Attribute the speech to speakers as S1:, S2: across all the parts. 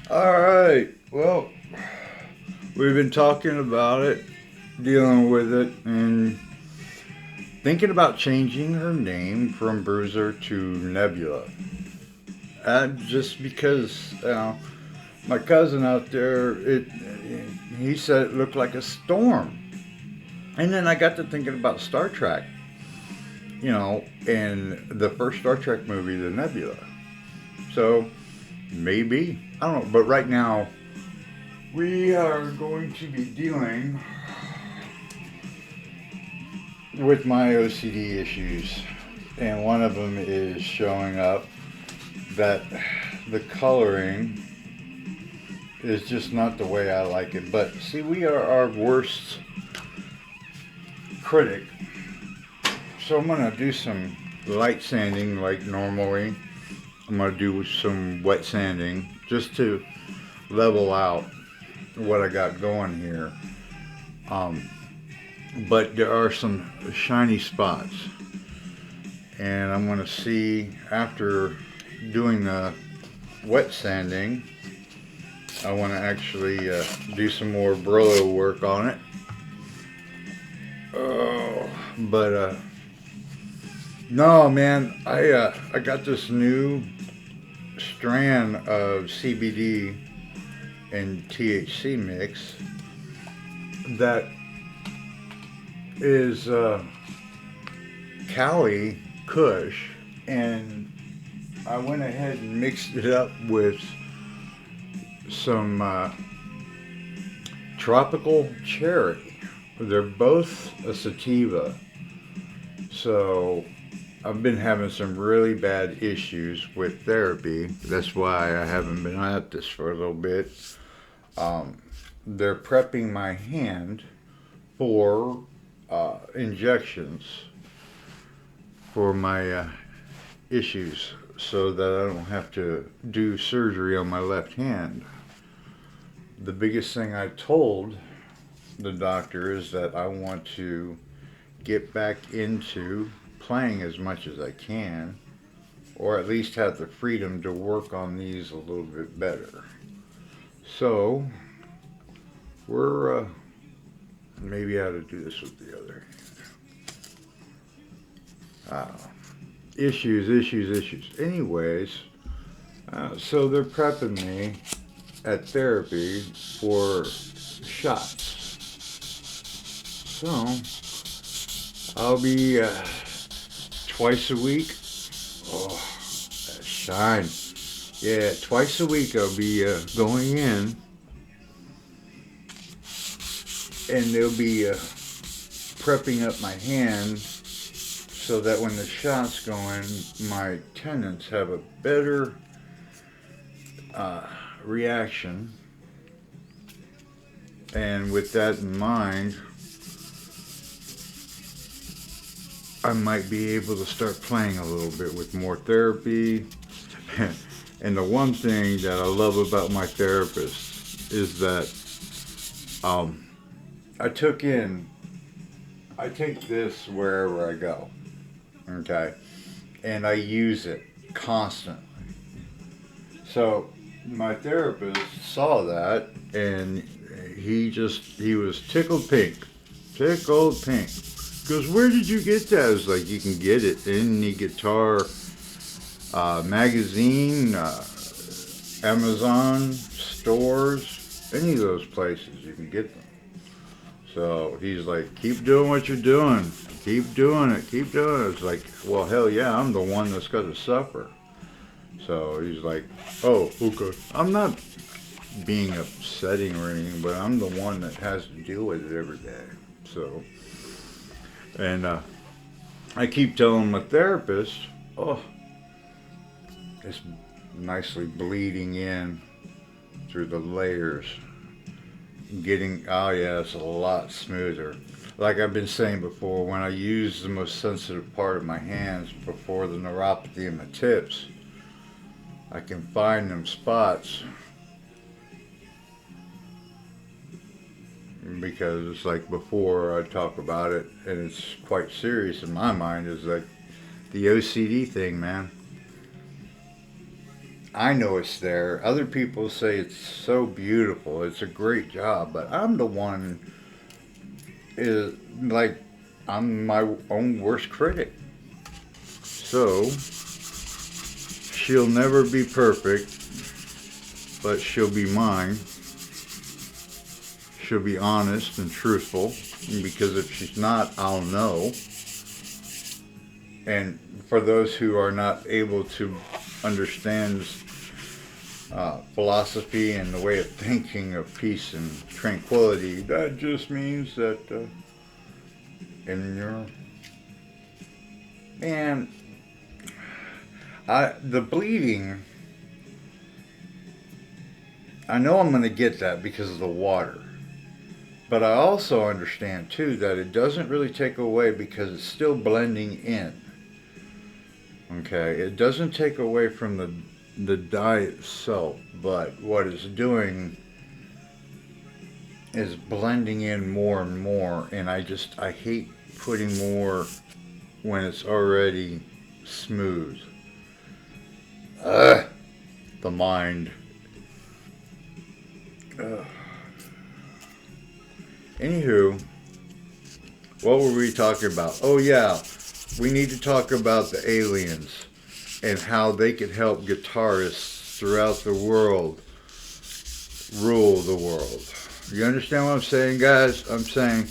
S1: All right. Well, we've been talking about it, dealing with it, and thinking about changing her name from Bruiser to Nebula. Just because my cousin out there, he said it looked like a storm, and then I got to thinking about Star Trek. In the first Star Trek movie, the Nebula. So maybe I don't know, but right now we are going to be dealing with my OCD issues, and one of them is showing up that the coloring is just not the way I like it. But see, we are our worst critic, so I'm gonna do some light sanding like normally. I'm gonna do some wet sanding just to level out what I got going here. Um, but there are some shiny spots, and I'm gonna see after doing the wet sanding. I want to actually do some more Brillo work on it. Oh, but no, man, I got this new strand of CBD and THC mix that is Cali Kush, and I went ahead and mixed it up with some tropical cherry. They're both a sativa, so I've been having some really bad issues with therapy. That's why I haven't been at this for a little bit. Um, they're prepping my hand for injections for my issues so that I don't have to do surgery on my left hand. The biggest thing I told the doctor is that I want to get back into playing as much as I can, or at least have the freedom to work on these a little bit better. So, we're maybe I ought to do this with the other. Uh, issues. Anyways, so they're prepping me at therapy for shots. So, I'll be twice a week. Oh, that shine. Yeah, twice a week I'll be going in, and they'll be prepping up my hand so that when the shots go in, my tendons have a better reaction. And with that in mind, I might be able to start playing a little bit with more therapy. And the one thing that I love about my therapist is that um, I took in, I take this wherever I go, okay, and I use it constantly. So my therapist saw that, and he was tickled pink. Goes, where did you get that? I was like, you can get it in the guitar magazine, Amazon stores, any of those places you can get them. So he's like, keep doing what you're doing, keep doing it, keep doing it. It's like, well, hell yeah, I'm the one that's got to suffer. So he's like, oh, okay. I'm not being upsetting or anything, but I'm the one that has to deal with it every day. So, and I keep telling my therapist, oh, it's nicely bleeding in through the layers. Getting, oh yeah, it's a lot smoother. Like I've been saying before, when I use the most sensitive part of my hands before the neuropathy in my tips, I can find them spots because it's like before I talk about it, and it's quite serious in my mind, is like the OCD thing, man. I know it's there. Other people say it's so beautiful. It's a great job, but I'm the one is like I'm my own worst critic. So she'll never be perfect, but she'll be mine. She'll be honest and truthful, because if she's not, I'll know. And for those who are not able to understand philosophy and the way of thinking of peace and tranquility, that just means that in your and the bleeding, I know I'm going to get that because of the water. But I also understand too that it doesn't really take away because it's still blending in. Okay, it doesn't take away from the dye itself, but what it's doing is blending in more and more, and I hate putting more when it's already smooth. Ugh, the mind. Ugh. Anywho, what were we talking about? Oh yeah, we need to talk about the aliens and how they could help guitarists throughout the world rule the world. You understand what I'm saying, guys? I'm saying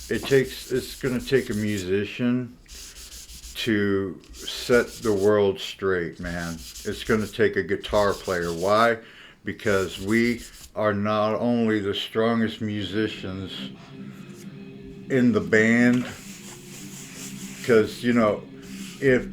S1: it's going to take a musician to set the world straight, man. It's going to take a guitar player. Why? Because we are not only the strongest musicians in the band, because, you know, if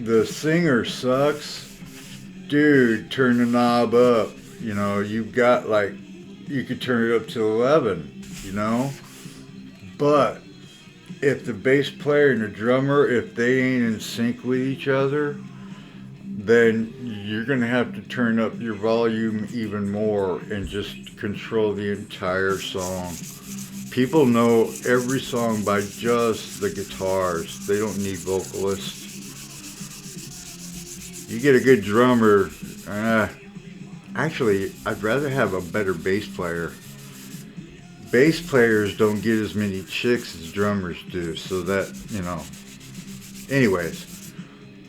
S1: the singer sucks, dude, turn the knob up. You know, you've got like, you could turn it up to 11, you know? But if the bass player and the drummer, if they ain't in sync with each other, then you're going to have to turn up your volume even more and just control the entire song. People know every song by just the guitars. They don't need vocalists. You get a good drummer. Actually, I'd rather have a better bass player. Bass players don't get as many chicks as drummers do, so that, you know. Anyways,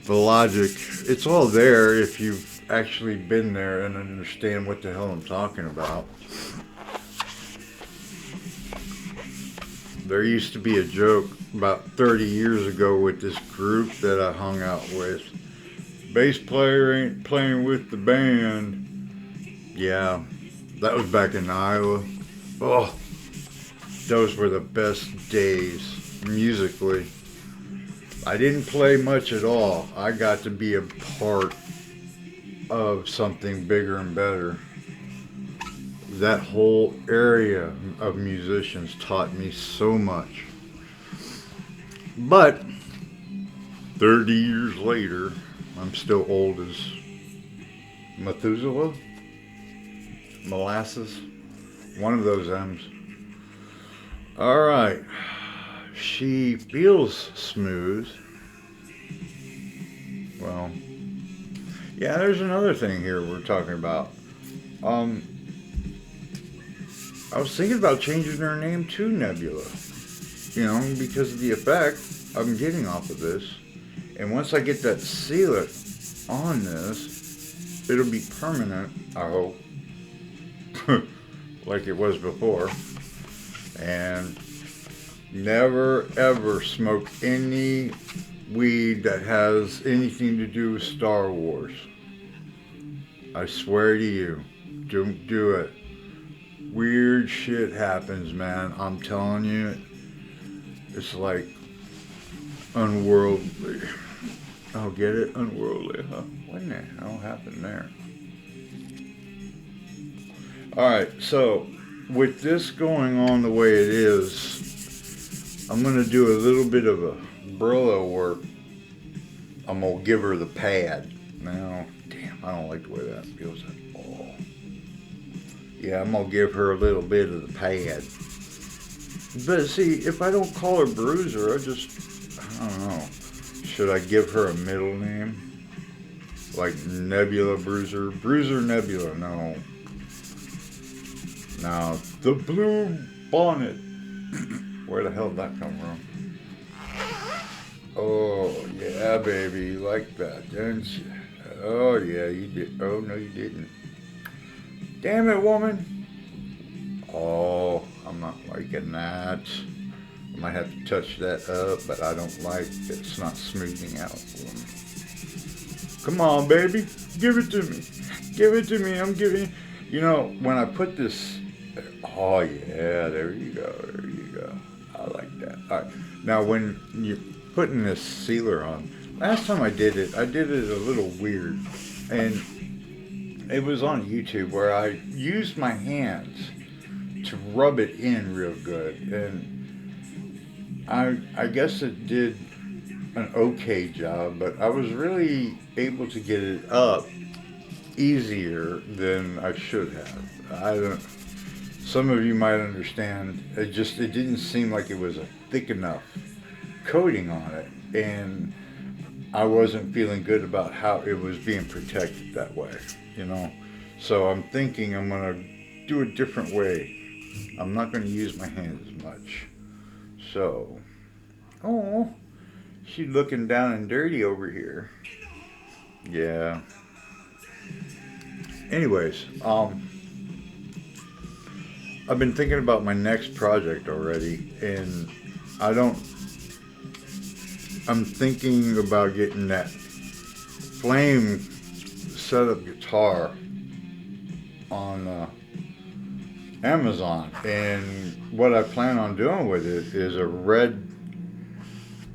S1: the logic, it's all there if you've actually been there and understand what the hell I'm talking about. There used to be a joke about 30 years ago with this group that I hung out with. Bass player ain't playing with the band. Yeah, that was back in Iowa. Oh, those were the best days musically. I didn't play much at all. I got to be a part of something bigger and better. That whole area of musicians taught me so much. But 30 years later, I'm still old as Methuselah, molasses, one of those M's. All right, she feels smooth. Well, yeah, there's another thing here we're talking about. I was thinking about changing her name to Nebula, you know, because of the effect I'm getting off of this. And once I get that sealant on this, it'll be permanent, I hope, like it was before. And never ever smoke any weed that has anything to do with Star Wars. I swear to you, don't do it. Weird shit happens, man. I'm telling you, it's like unworldly. Oh, get it? Unworldly, huh? What in the hell happened there? Alright, so with this going on the way it is, I'm going to do a little bit of a Brillo work. I'm going to give her the pad. Now, damn, I don't like the way that feels at all. Yeah, I'm going to give her a little bit of the pad. But see, if I don't call her Brooser, I don't know. Should I give her a middle name? like Nebula Bruiser Nebula. No, now the blue bonnet. Where the hell did that come from? Oh yeah, baby, you like that, didn't you? Oh yeah, you did. Oh no, you didn't. Damn it, woman. Oh, I'm not liking that. I might have to touch that up, but I don't like it's not smoothing out for me. Come on, baby. Give it to me. Give it to me. I'm giving. You know, when I put this. Oh, yeah. There you go. There you go. I like that. All right. Now, when you're putting this sealer on, last time I did it a little weird. And it was on YouTube where I used my hands to rub it in real good. And I guess it did an okay job, but I was really able to get it up easier than I should have. I don't. Some of you might understand. It didn't seem like it was a thick enough coating on it, and I wasn't feeling good about how it was being protected that way. You know, so I'm thinking I'm gonna do a different way. I'm not gonna use my hands as much. So, oh, she's looking down and dirty over here. Yeah. Anyways, I've been thinking about my next project already, and I don't. I'm thinking about getting that flame setup guitar on Amazon, and what I plan on doing with it is a red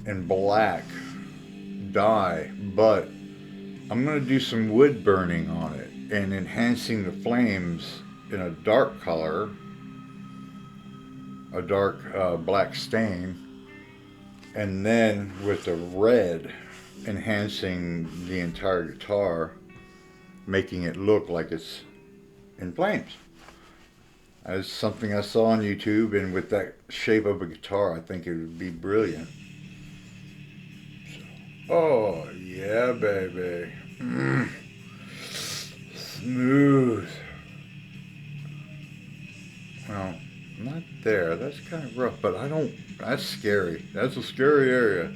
S1: and black dye, but I'm going to do some wood burning on it and enhancing the flames in a dark color, a dark black stain, and then with the red enhancing the entire guitar, making it look like it's in flames. That's something I saw on YouTube, and with that shape of a guitar, I think it would be brilliant. Oh, yeah, baby. Smooth. Well, not there. That's kind of rough, but that's scary. That's a scary area.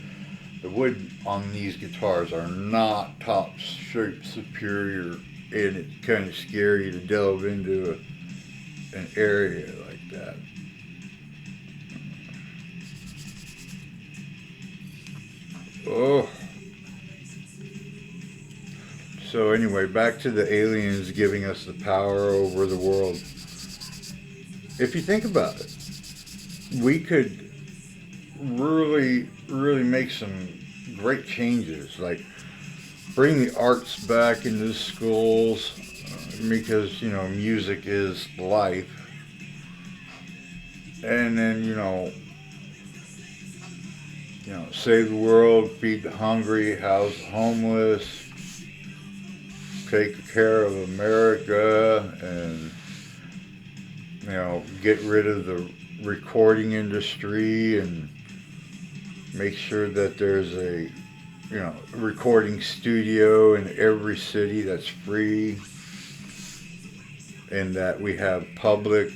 S1: The wood on these guitars are not top shape superior, and it's kind of scary to delve into an area like that. Oh. So anyway, back to the aliens giving us the power over the world. If you think about it, we could really make some great changes, like bring the arts back into schools, because, you know, music is life. And then, save the world, feed the hungry, house the homeless, take care of America, and, get rid of the recording industry and make sure that there's a recording studio in every city that's free, and that we have public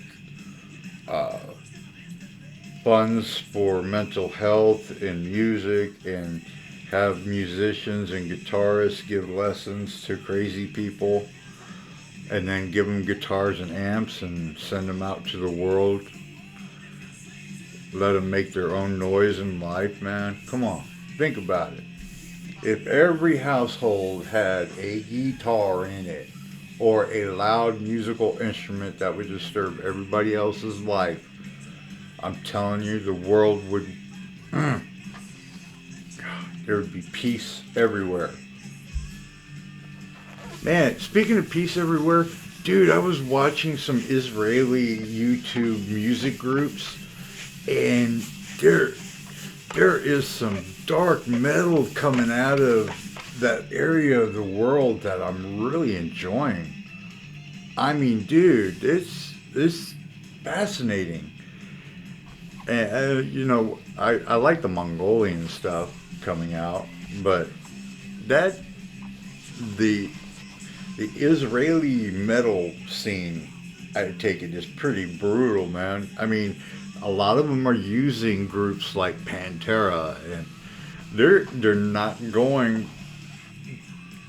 S1: funds for mental health and music, and have musicians and guitarists give lessons to crazy people, and then give them guitars and amps and send them out to the world. Let them make their own noise in life, man. Come on, think about it. If every household had a guitar in it, or a loud musical instrument that would disturb everybody else's life, I'm telling you, the world would, there would be peace everywhere. Man, speaking of peace everywhere, dude, I was watching some Israeli YouTube music groups, and there is some dark metal coming out of that area of the world that I'm really enjoying. I mean, dude, it's fascinating. And I like the Mongolian stuff coming out, but that the the Israeli metal scene, I take it, is pretty brutal, man. I mean, a lot of them are using groups like Pantera, and they're not going.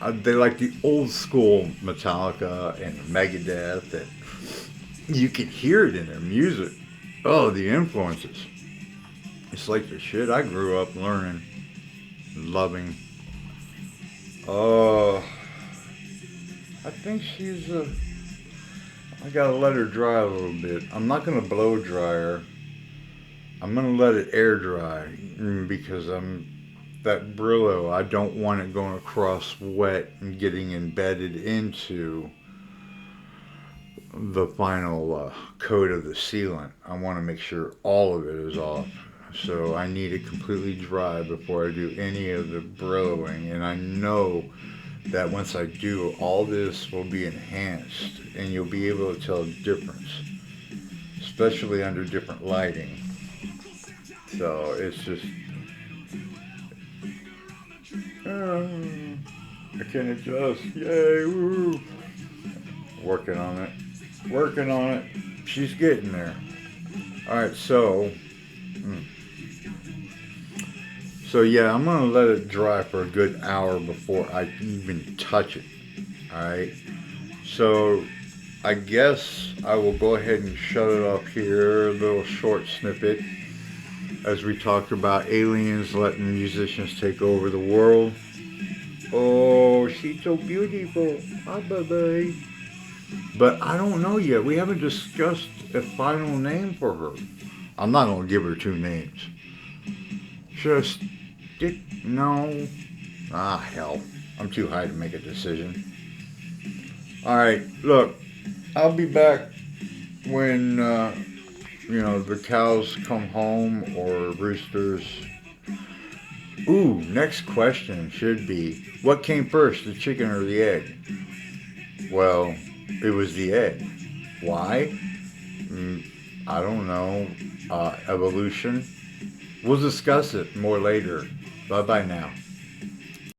S1: They like the old school Metallica and Megadeth, and you can hear it in their music. Oh, the influences. It's like the shit I grew up learning, loving. Oh, I think she's a. I gotta let her dry a little bit. I'm not gonna blow dry her. I'm gonna let it air dry because I'm that Brillo. I don't want it going across wet and getting embedded into the final coat of the sealant. I want to make sure all of it is off. So I need it completely dry before I do any of the Brilloing. And I know that once I do, all this will be enhanced and you'll be able to tell the difference, especially under different lighting. So it's just, I can adjust. Yay, woo. Working on it. Working on it. She's getting there. Alright, so yeah, I'm gonna let it dry for a good hour before I even touch it. Alright. So I guess I will go ahead and shut it off here. A little short snippet as we talked about aliens letting musicians take over the world. Oh, she's so beautiful. Ah, baby. But I don't know yet. We haven't discussed a final name for her. I'm not going to give her two names. Just, no. Ah, hell. I'm too high to make a decision. Alright, look. I'll be back when, the cows come home or roosters. Ooh, next question should be, what came first, the chicken or the egg? Well, it was the egg. Why? I don't know. Evolution. We'll discuss it more later. Bye bye now.